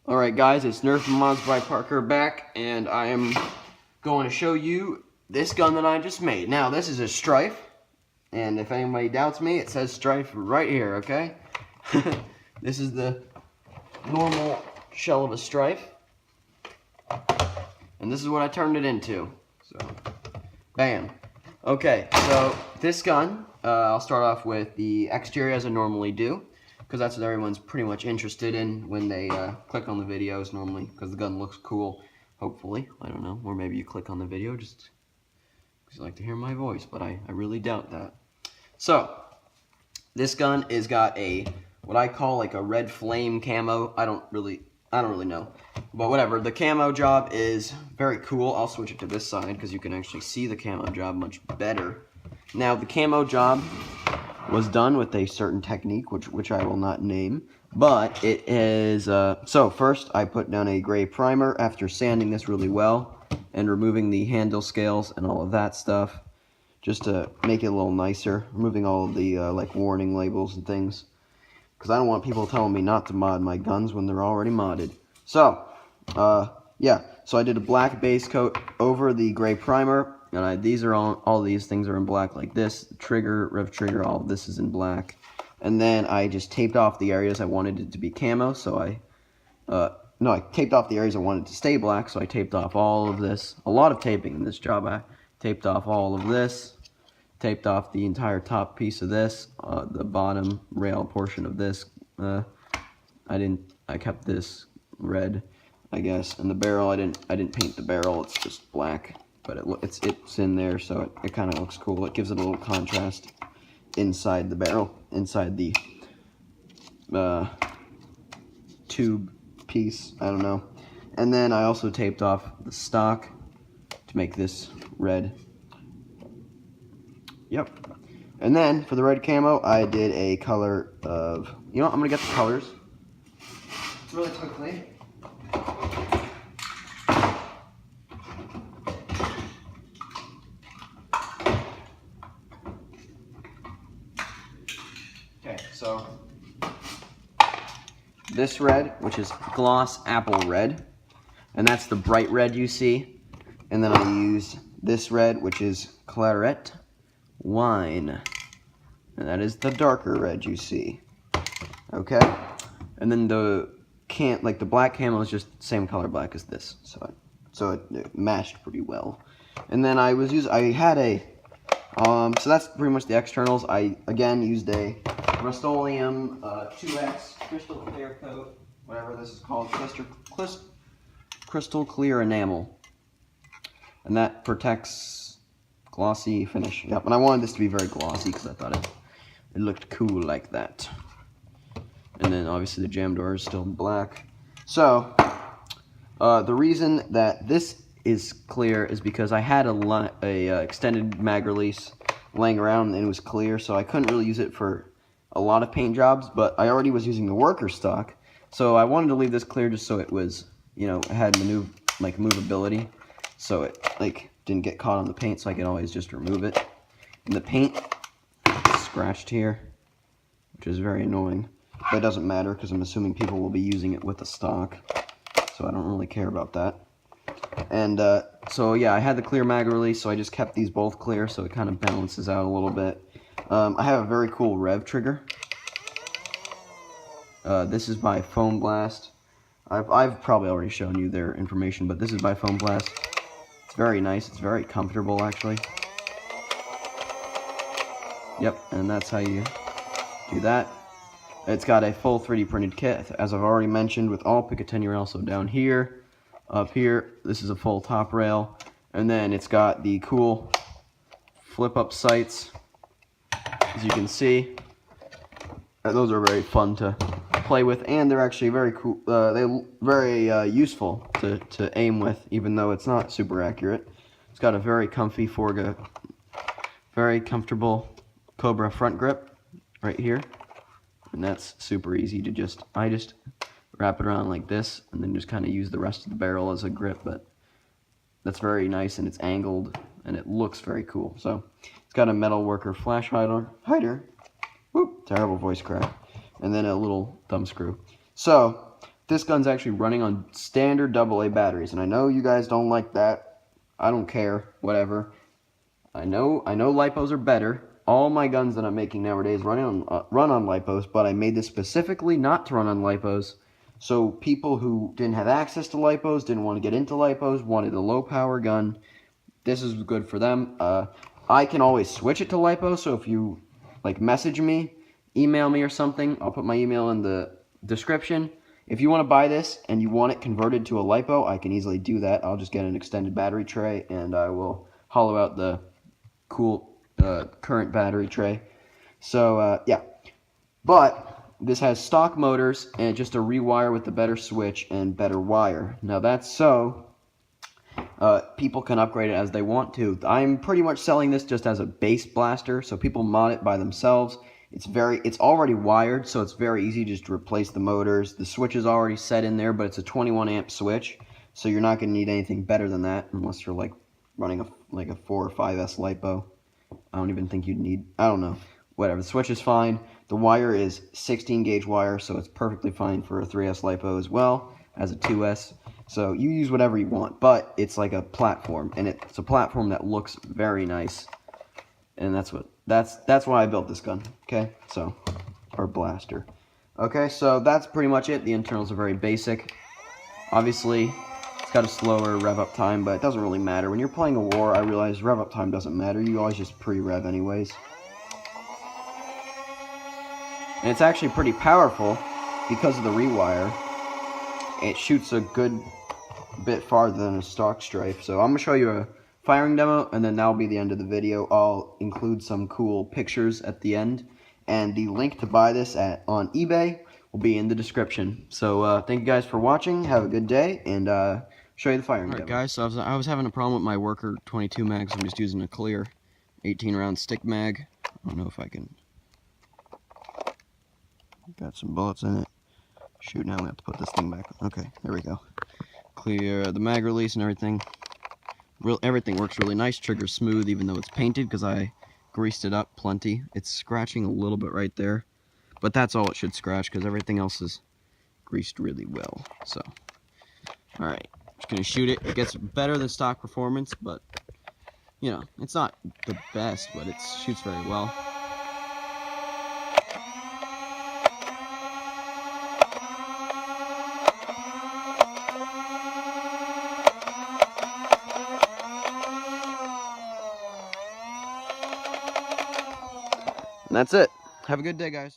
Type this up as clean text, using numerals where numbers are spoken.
Alright guys, it's Nerf Mods by Parker back, and I am going to show you this gun that I just made. Now, this is a stryfe, and if anybody doubts me, it says stryfe right here, okay? This is the normal shell of a stryfe, and this is what I turned it into. So, bam. Okay, so this gun, I'll start off with the exterior as I normally do, because that's what everyone's pretty much interested in when they click on the videos normally, because the gun looks cool, hopefully. I don't know, or maybe you click on the video just because you like to hear my voice, but I really doubt that. So, this gun is got a, what I call like a red flame camo. I don't really know, but whatever. The camo job is very cool. I'll switch it to this side because you can actually see the camo job much better. Now, the camo job was done with a certain technique, which I will not name, but it is, so first I put down a gray primer after sanding this really well and removing the handle scales and all of that stuff, just to make it a little nicer, removing all of the, like, warning labels and things, because I don't want people telling me not to mod my guns when they're already modded. So, yeah, so I did a black base coat over the gray primer. And these are all these things are in black, like this, trigger, rev trigger, all of this is in black. And then I just taped off the areas I wanted it to be camo, so I taped off the areas I wanted to stay black, so I taped off all of this. A lot of taping in this job. I taped off all of this, taped off the entire top piece of this, the bottom rail portion of this. I kept this red, I guess, and the barrel, I didn't paint the barrel, it's just black. But it's in there, so it kind of looks cool. It gives it a little contrast inside the barrel, inside the tube piece, I don't know. And then I also taped off the stock to make this red. Yep. And then for the red camo, I did a color of, you know what, I'm gonna get the colors really quickly. So, this red, which is gloss apple red, and that's the bright red you see. And then I use this red, which is claret wine, and that is the darker red you see. Okay, and then the black camo is just the same color black as this, so it matched pretty well. And then I had a so that's pretty much the externals. I, again, used a Rust-Oleum 2X crystal clear coat, whatever this is called, crystal clear enamel. And that protects glossy finish. Yep, and I wanted this to be very glossy because I thought it looked cool like that. And then obviously the jam door is still black. So, the reason that this is clear is because I had a extended mag release laying around and it was clear, so I couldn't really use it for a lot of paint jobs, but I already was using the worker stock, so I wanted to leave this clear just so it was, you know, it had movability, so it didn't get caught on the paint, so I could always just remove it. And the paint is scratched here, which is very annoying, but it doesn't matter because I'm assuming people will be using it with the stock, so I don't really care about that. And so yeah, I had the clear mag release, so I just kept these both clear, so it kind of balances out a little bit. I have a very cool rev trigger. This is by Foam Blast. I've probably already shown you their information, but this is by Foam Blast. It's very nice. It's very comfortable, actually. Yep, and that's how you do that. It's got a full 3D printed kit, as I've already mentioned, with all Picatinny also down here. Up here, this is a full top rail, and then it's got the cool flip-up sights, as you can see. Those are very fun to play with, and they're actually very cool. They're very useful to aim with, even though it's not super accurate. It's got a very comfy very comfortable Cobra front grip right here, and that's super easy to I just wrap it around like this, and then just kind of use the rest of the barrel as a grip, but that's very nice, and it's angled, and it looks very cool. So, it's got a metal worker flash hider, whoop, terrible voice crack, and then a little thumb screw. So, this gun's actually running on standard AA batteries, and I know you guys don't like that. I don't care, whatever. I know lipos are better. All my guns that I'm making nowadays run on lipos, but I made this specifically not to run on lipos. So people who didn't have access to lipos, didn't want to get into lipos, wanted a low power gun, this is good for them. I can always switch it to lipo, so if you like message me, email me or something, I'll put my email in the description. If you want to buy this and you want it converted to a lipo, I can easily do that. I'll just get an extended battery tray and I will hollow out the cool current battery tray. So yeah, but this has stock motors and just a rewire with the better switch and better wire. Now that's so people can upgrade it as they want to. I'm pretty much selling this just as a base blaster, so people mod it by themselves. It's already wired, so it's very easy just to replace the motors. The switch is already set in there, but it's a 21 amp switch, so you're not going to need anything better than that unless you're like running a 4 or 5S lipo. I don't even think you'd need, I don't know, whatever. The switch is fine. The wire is 16 gauge wire, so it's perfectly fine for a 3S lipo as well as a 2S. So you use whatever you want, but it's like a platform, and it's a platform that looks very nice, and that's why I built this gun. Okay, so or blaster. Okay, so that's pretty much it. The internals are very basic. Obviously, it's got a slower rev up time, but it doesn't really matter. When you're playing a war, I realize rev up time doesn't matter. You always just pre-rev anyways. And it's actually pretty powerful because of the rewire. It shoots a good bit farther than a stock stryfe. So I'm going to show you a firing demo, and then that'll be the end of the video. I'll include some cool pictures at the end, and the link to buy this on eBay will be in the description. So thank you guys for watching. Have a good day, and show you the firing demo. Alright guys, so I was having a problem with my worker 22 mags. I'm just using a clear 18 round stick mag. I don't know if I can. Got some bullets in it. Shoot, now we have to put this thing back. Okay, there we go. Clear the mag release and everything. Everything works really nice. Trigger's smooth even though it's painted because I greased it up plenty. It's scratching a little bit right there, but that's all it should scratch because everything else is greased really well. So, alright, just gonna shoot it. It gets better than stock performance, but you know, it's not the best, but it shoots very well. And that's it. Have a good day, guys.